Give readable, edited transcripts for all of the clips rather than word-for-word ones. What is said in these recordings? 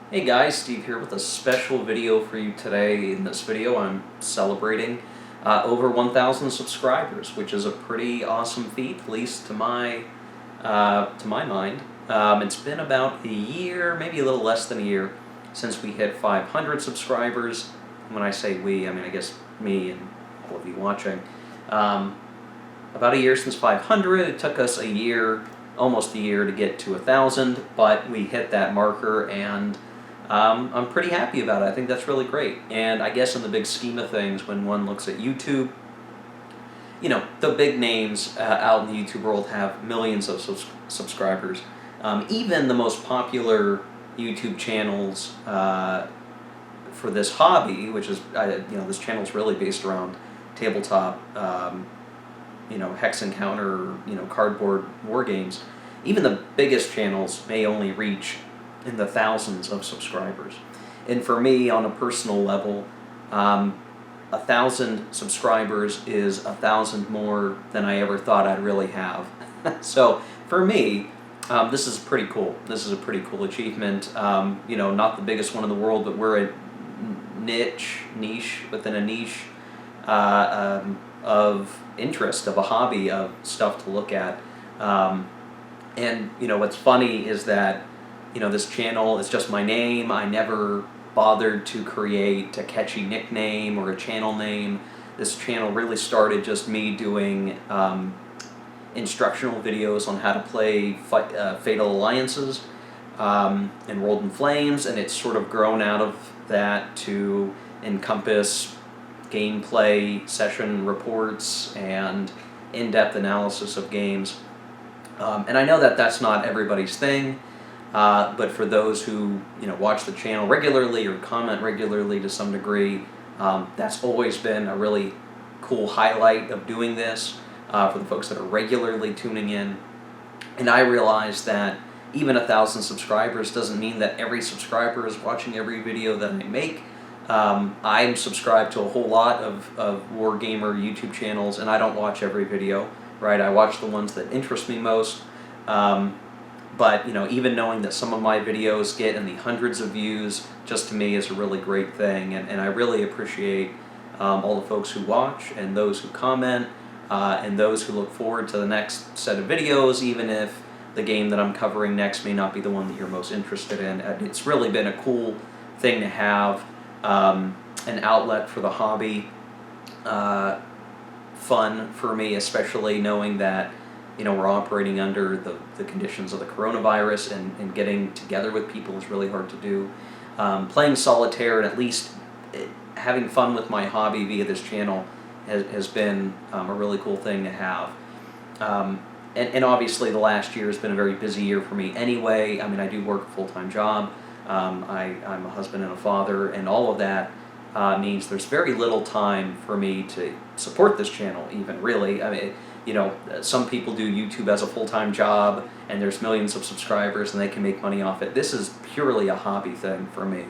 Hey guys, Steve here with a special video for you today. In this video I'm celebrating over 1,000 subscribers, which is a pretty awesome feat, at least to my mind. It's been about a year, maybe a little less than a year, since we hit 500 subscribers. When I say we, I mean I guess me and all of you watching. Um, about a year since 500. It took us a year, almost a year, to get to 1,000, but we hit that marker, and I'm pretty happy about it. I think that's really great. And I guess in the big scheme of things, when one looks at YouTube, the big names out in the YouTube world have millions of subscribers. Even the most popular YouTube channels for this hobby, which is, this channel is really based around tabletop, hex encounter, cardboard war games. Even the biggest channels may only reach in the thousands of subscribers. And for me, on a personal level, 1,000 subscribers is 1,000 more than I ever thought I'd really have. So for me, this is pretty cool. This is a pretty cool achievement. Not the biggest one in the world, but we're a niche within a niche of interest, of a hobby, of stuff to look at. And what's funny is that this channel is just my name. I never bothered to create a catchy nickname or a channel name. This channel really started just me doing instructional videos on how to play Fatal Alliances, Enrolled in Flames, and it's sort of grown out of that to encompass gameplay session reports and in-depth analysis of games. And I know that that's not everybody's thing, but for those who watch the channel regularly or comment regularly to some degree, that's always been a really cool highlight of doing this for the folks that are regularly tuning in. And I realize that even 1,000 subscribers doesn't mean that every subscriber is watching every video that I make. I'm subscribed to a whole lot of Wargamer YouTube channels, and I don't watch every video, right? I watch the ones that interest me most. But even knowing that some of my videos get in the hundreds of views, just to me is a really great thing, and I really appreciate all the folks who watch, and those who comment, and those who look forward to the next set of videos, even if the game that I'm covering next may not be the one that you're most interested in. It's really been a cool thing to have, an outlet for the hobby, fun for me, especially knowing that we're operating under the conditions of the coronavirus, and getting together with people is really hard to do. Playing solitaire and at least having fun with my hobby via this channel has been a really cool thing to have. And obviously the last year has been a very busy year for me anyway. I mean, I do work a full-time job. I'm a husband and a father, and all of that means there's very little time for me to support this channel even, really. I mean, some people do YouTube as a full-time job, and there's millions of subscribers, and they can make money off it. This is purely a hobby thing for me.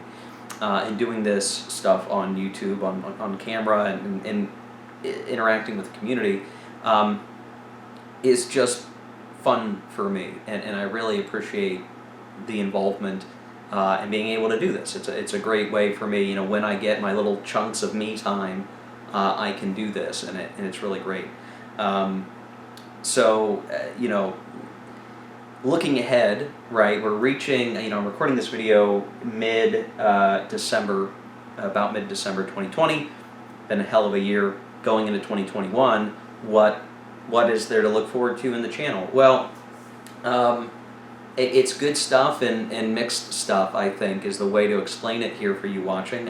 And doing this stuff on YouTube, on camera, and interacting with the community is just fun for me, and I really appreciate the involvement and being able to do this. It's a great way for me, when I get my little chunks of me time, I can do this, and it's really great. Looking ahead, right, we're reaching, I'm recording this video mid-December, about mid-December 2020, been a hell of a year. Going into 2021, what is there to look forward to in the channel? Well, it's good stuff and mixed stuff, I think, is the way to explain it here for you watching.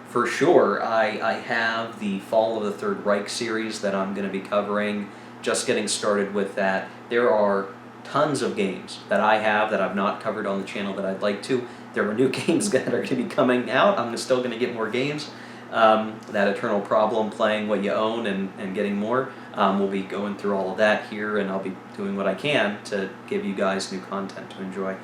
For sure, I have the Fall of the Third Reich series that I'm going to be covering, just getting started with that. There are tons of games that I have that I've not covered on the channel that I'd like to. There are new games that are going to be coming out. I'm still going to get more games. That eternal problem, playing what you own and getting more. We'll be going through all of that here, and I'll be doing what I can to give you guys new content to enjoy.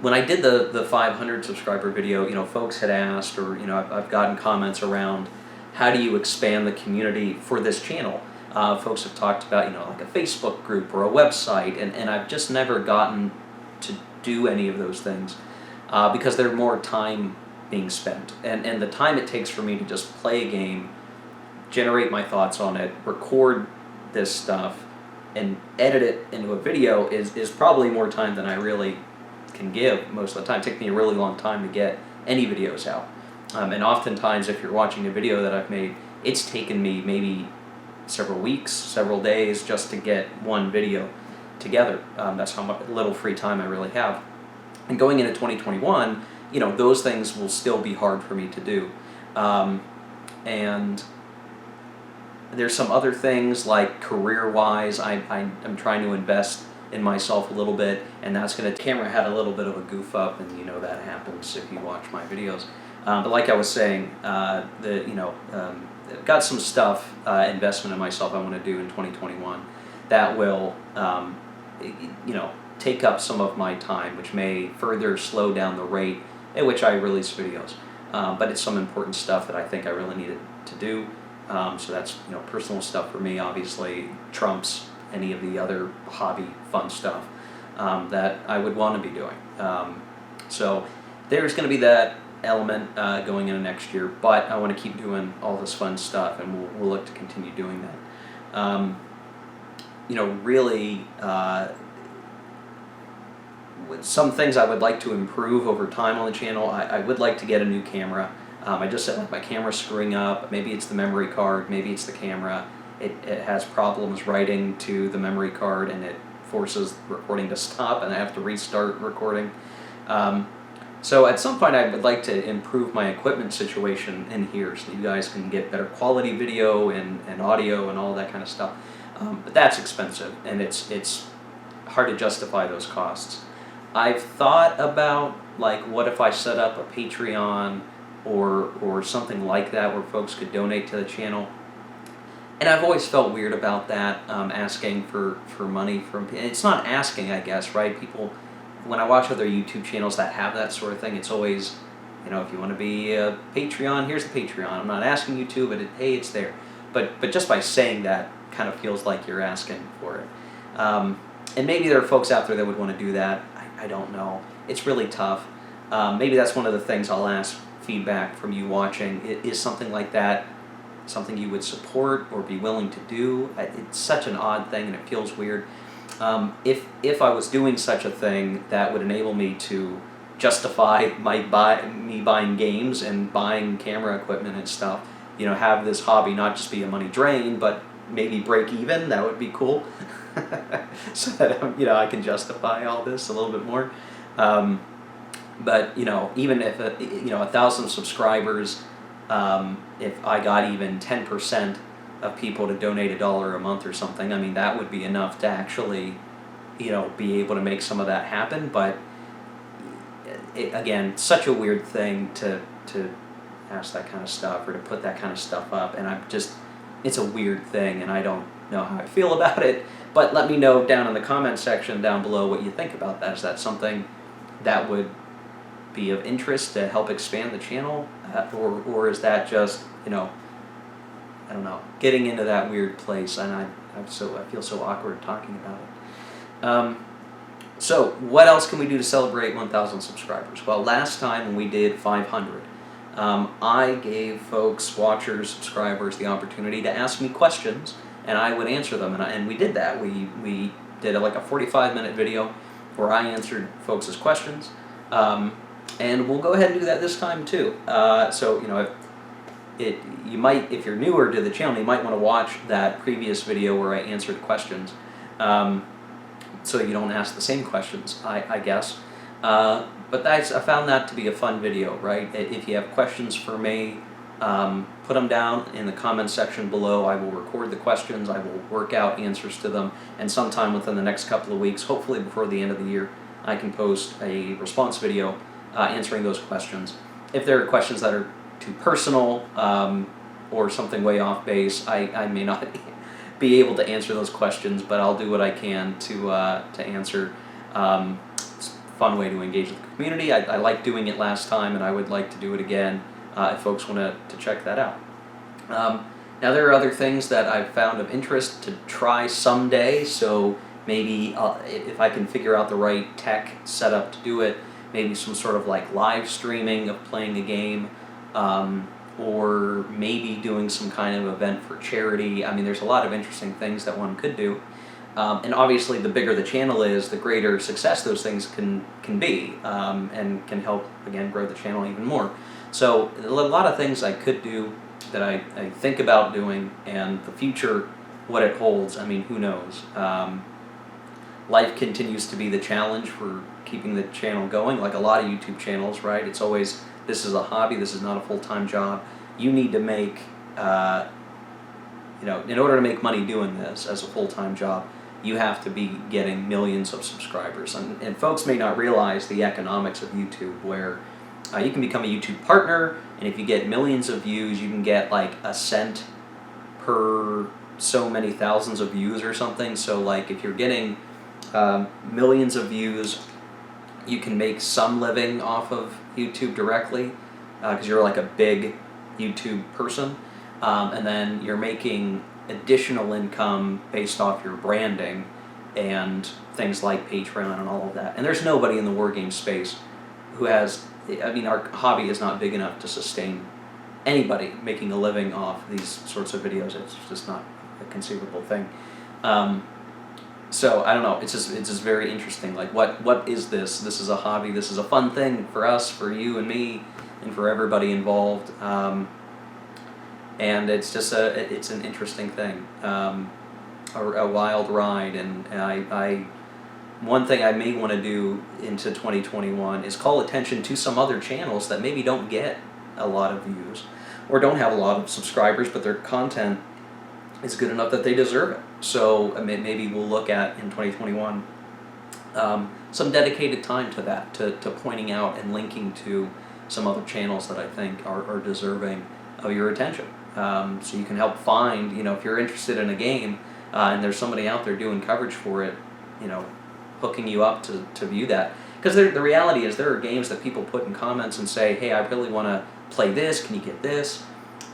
When I did the 500 subscriber video, folks had asked, or I've gotten comments around, how do you expand the community for this channel? Folks have talked about like a Facebook group or a website, and I've just never gotten to do any of those things. because there's more time being spent. And the time it takes for me to just play a game, generate my thoughts on it, record this stuff, and edit it into a video is probably more time than I really can give most of the time. It takes me a really long time to get any videos out. And oftentimes, if you're watching a video that I've made, it's taken me maybe several weeks, several days just to get one video together. That's how much little free time I really have. And going into 2021, those things will still be hard for me to do. And there's some other things like career-wise, I'm trying to invest in myself a little bit, and that's going to. Camera had a little bit of a goof up, and that happens if you watch my videos. But like I was saying, got some stuff, investment in myself I want to do in 2021 that will, take up some of my time, which may further slow down the rate at which I release videos. But it's some important stuff that I think I really needed to do. So that's personal stuff for me, obviously trumps any of the other hobby fun stuff that I would want to be doing. So there's going to be that element going into next year, but I want to keep doing all this fun stuff, and we'll look to continue doing that. Really, some things I would like to improve over time on the channel. I would like to get a new camera. I just said, like, my camera's screwing up. Maybe it's the memory card, maybe it's the camera. It has problems writing to the memory card, and it forces recording to stop, and I have to restart recording. So at some point I would like to improve my equipment situation in here so you guys can get better quality video and audio and all that kind of stuff. But that's expensive, and it's hard to justify those costs. I've thought about, like, what if I set up a Patreon or something like that where folks could donate to the channel. And I've always felt weird about that, asking for money from people. It's not asking, I guess, right? People, when I watch other YouTube channels that have that sort of thing, it's always, if you want to be a Patreon, here's the Patreon. I'm not asking you to, but hey, it's there. But just by saying that kind of feels like you're asking for it. And maybe there are folks out there that would want to do that. I don't know. It's really tough. Maybe that's one of the things I'll ask feedback from you watching. Is something like that something you would support or be willing to do? It's such an odd thing, and it feels weird. If I was doing such a thing, that would enable me to justify me buying games and buying camera equipment and stuff. Have this hobby not just be a money drain, but maybe break even. That would be cool. So that I can justify all this a little bit more. But even if 1,000 subscribers, if I got even 10% of people to donate $1 a month or something, I mean, that would be enough to actually be able to make some of that happen. But again, such a weird thing to ask that kind of stuff or to put that kind of stuff up, and it's a weird thing, and I don't know how I feel about it. But let me know down in the comment section down below what you think about that. Is that something that would be of interest to help expand the channel, or is that just I don't know, getting into that weird place, and I feel so awkward talking about it. So what else can we do to celebrate 1,000 subscribers? Well, last time when we did 500, I gave folks, watchers, subscribers, the opportunity to ask me questions, and I would answer them, and we did that. We did a 45-minute video where I answered folks' questions, and we'll go ahead and do that this time too. So you might, if you're newer to the channel, you might want to watch that previous video where I answered questions, so you don't ask the same questions, I guess. But I found that to be a fun video, right? If you have questions for me, put them down in the comment section below. I will record the questions, I will work out answers to them, and sometime within the next couple of weeks, hopefully before the end of the year, I can post a response video answering those questions. If there are questions that are too personal or something way off base, I may not be able to answer those questions, but I'll do what I can to answer. It's a fun way to engage with the community. I liked doing it last time, and I would like to do it again if folks want to check that out. Now there are other things that I've found of interest to try someday, so maybe if I can figure out the right tech setup to do it, maybe some sort of like live streaming of playing a game, or maybe doing some kind of event for charity. I mean, there's a lot of interesting things that one could do. And obviously, the bigger the channel is, the greater success those things can be, and can help, again, grow the channel even more. So a lot of things I could do that I think about doing, and the future, what it holds, I mean, who knows? Life continues to be the challenge for keeping the channel going, like a lot of YouTube channels, right? It's always, this is a hobby, this is not a full-time job. You need to make, in order to make money doing this as a full-time job, you have to be getting millions of subscribers. And folks may not realize the economics of YouTube, where you can become a YouTube partner, and if you get millions of views, you can get like a cent per so many thousands of views or something. So like if you're getting millions of views, you can make some living off of YouTube directly, because you're like a big YouTube person, and then you're making additional income based off your branding and things like Patreon and all of that. And there's nobody in the wargame space who has, I mean, our hobby is not big enough to sustain anybody making a living off these sorts of videos. It's just not a conceivable thing. So I don't know, it's just very interesting. Like, what is this? This is a hobby, this is a fun thing for us, for you and me, and for everybody involved. And it's just it's an interesting thing, a wild ride. And I one thing I may want to do into 2021 is call attention to some other channels that maybe don't get a lot of views, or don't have a lot of subscribers, but their content is good enough that they deserve it. So maybe we'll look at, in 2021, some dedicated time to that, to pointing out and linking to some other channels that I think are deserving of your attention. So you can help find, if you're interested in a game, and there's somebody out there doing coverage for it, hooking you up to view that. Because the reality is, there are games that people put in comments and say, hey, I really want to play this, can you get this?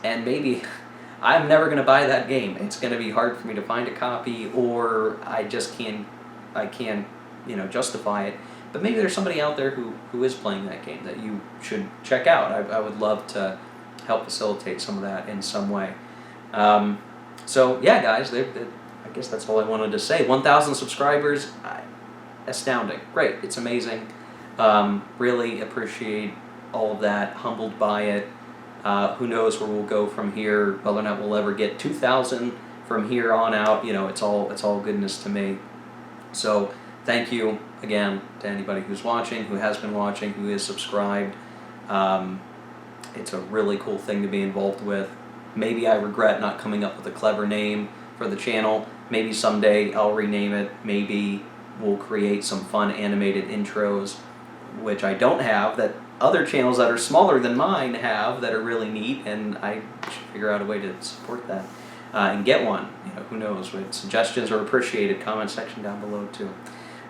And maybe I'm never going to buy that game. It's going to be hard for me to find a copy, or I can't justify it. But maybe there's somebody out there who is playing that game that you should check out. I would love to help facilitate some of that in some way. So yeah, guys, I guess that's all I wanted to say. 1,000 subscribers, astounding, great, it's amazing. Really appreciate all of that, humbled by it. Who knows where we'll go from here, whether or not we'll ever get 2,000 from here on out. It's all goodness to me. So thank you again to anybody who's watching, who has been watching, who is subscribed. It's a really cool thing to be involved with. Maybe I regret not coming up with a clever name for the channel. Maybe someday I'll rename it. Maybe we'll create some fun animated intros, which I don't have, that other channels that are smaller than mine have, that are really neat, and I should figure out a way to support that and get one. Who knows? But suggestions are appreciated. Comment section down below too.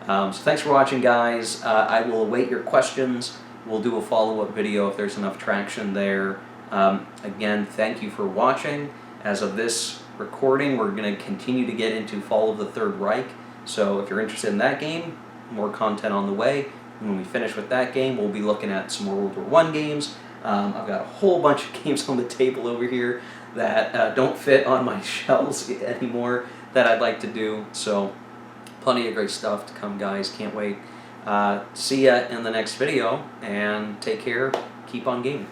So thanks for watching, guys. I will await your questions. We'll do a follow-up video if there's enough traction there. Again, thank you for watching. As of this recording, we're going to continue to get into Fall of the Third Reich. So if you're interested in that game, more content on the way. When we finish with that game, we'll be looking at some more World War I games. I've got a whole bunch of games on the table over here that don't fit on my shelves anymore that I'd like to do. So plenty of great stuff to come, guys. Can't wait. See ya in the next video, and take care. Keep on gaming.